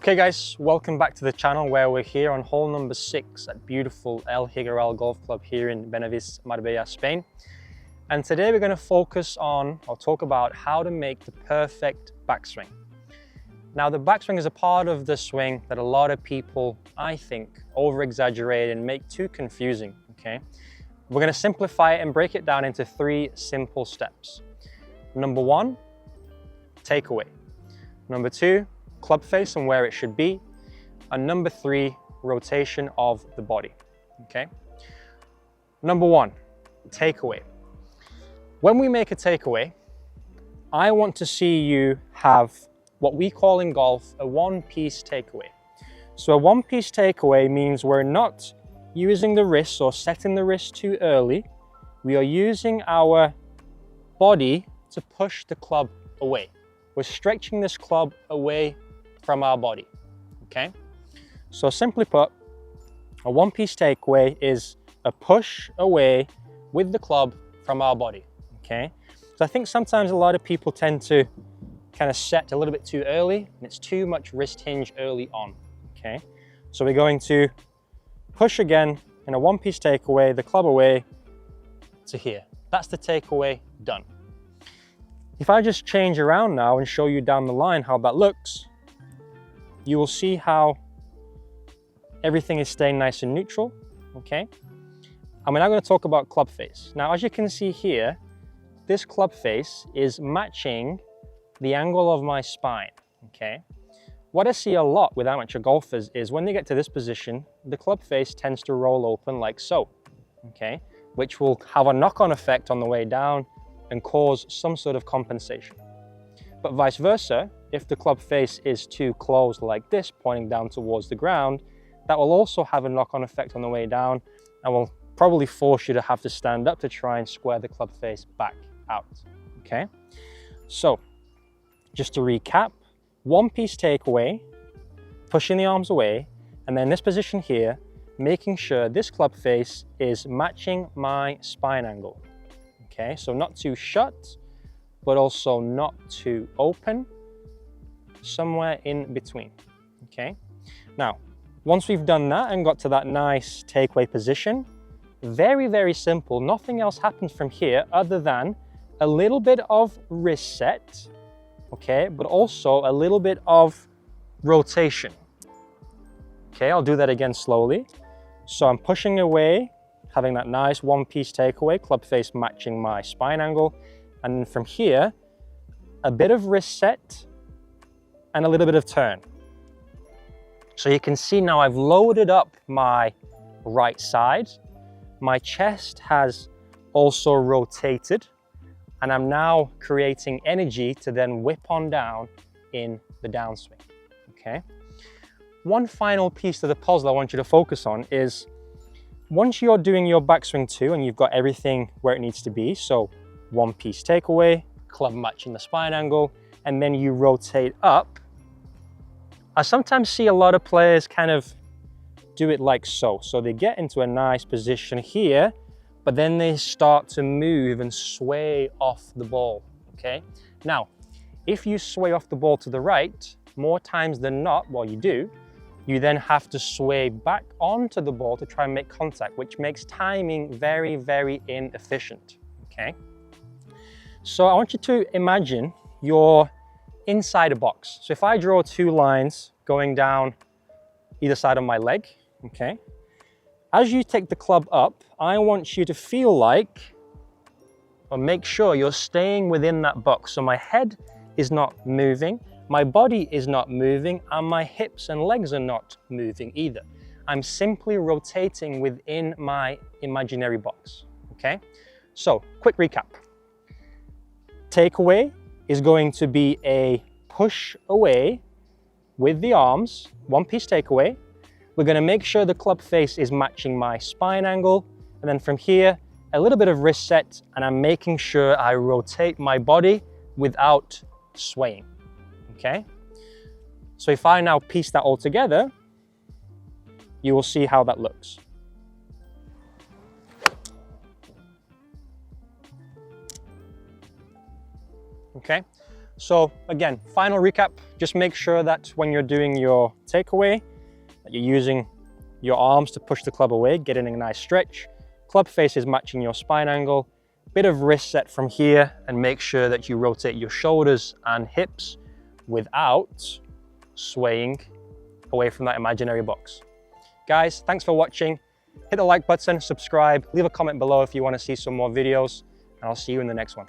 Okay guys, welcome back to the channel where we're here on hole number 6 at beautiful El Higueral Golf Club here in Benavís, Marbella, Spain. And today we're going to focus on, or talk about how to make the perfect backswing. Now the backswing is a part of the swing that a lot of people, I think, over-exaggerate and make too confusing, okay? We're going to simplify it and break it down into 3 simple steps. Number 1, takeaway. Number 2, club face and where it should be. And number 3, rotation of the body, okay? Number 1, takeaway. When we make a takeaway, I want to see you have what we call in golf a one-piece takeaway. So a one-piece takeaway means we're not using the wrists or setting the wrist too early. We are using our body to push the club away. We're stretching this club away from our body, okay? So simply put, a one-piece takeaway is a push away with the club from our body, okay? So I think sometimes a lot of people tend to kind of set a little bit too early, and it's too much wrist hinge early on, okay? So we're going to push again in a one-piece takeaway, the club away to here. That's the takeaway done. If I just change around now and show you down the line how that looks, you will see how everything is staying nice and neutral, okay? And we're now going to talk about club face. Now, as you can see here, this club face is matching the angle of my spine, okay? What I see a lot with amateur golfers is when they get to this position, the club face tends to roll open like so, okay? Which will have a knock-on effect on the way down and cause some sort of compensation. But vice versa, if the club face is too closed like this, pointing down towards the ground, that will also have a knock-on effect on the way down and will probably force you to have to stand up to try and square the club face back out, okay? So, just to recap, one-piece takeaway, pushing the arms away, and then this position here, making sure this club face is matching my spine angle. Okay, so not too shut, but also not too open, somewhere in between, okay? Now, once we've done that and got to that nice takeaway position, very, very simple, nothing else happens from here other than a little bit of wrist set, okay, but also a little bit of rotation. Okay, I'll do that again slowly. So I'm pushing away, having that nice one-piece takeaway, club face matching my spine angle. And then from here, a bit of wrist set and a little bit of turn. So you can see now I've loaded up my right side. My chest has also rotated, and I'm now creating energy to then whip on down in the downswing, okay? One final piece of the puzzle I want you to focus on is once you're doing your backswing 2 and you've got everything where it needs to be, so one-piece takeaway, club matching the spine angle, and then you rotate up, I sometimes see a lot of players kind of do it like so. So they get into a nice position here, but then they start to move and sway off the ball, okay? Now, if you sway off the ball to the right, more times than not, well, you do, you then have to sway back onto the ball to try and make contact, which makes timing very, very inefficient, okay? So I want you to imagine you're inside a box. So if I draw 2 lines going down either side of my leg, okay? As you take the club up, I want you to feel like, or make sure you're staying within that box. So my head is not moving, my body is not moving, and my hips and legs are not moving either. I'm simply rotating within my imaginary box, okay? So, quick recap. Takeaway is going to be a push away with the arms, one-piece takeaway. We're going to make sure the club face is matching my spine angle, and then from here, a little bit of wrist set, and I'm making sure I rotate my body without swaying. Okay, so if I now piece that all together, you will see how that looks. Okay, So again, final recap, just make sure that when you're doing your takeaway, that you're using your arms to push the club away, getting a nice stretch. Club face is matching your spine angle, bit of wrist set from here, and make sure that you rotate your shoulders and hips without swaying away from that imaginary box. Guys, thanks for watching. Hit the like button, subscribe, leave a comment below if you want to see some more videos, and I'll see you in the next one.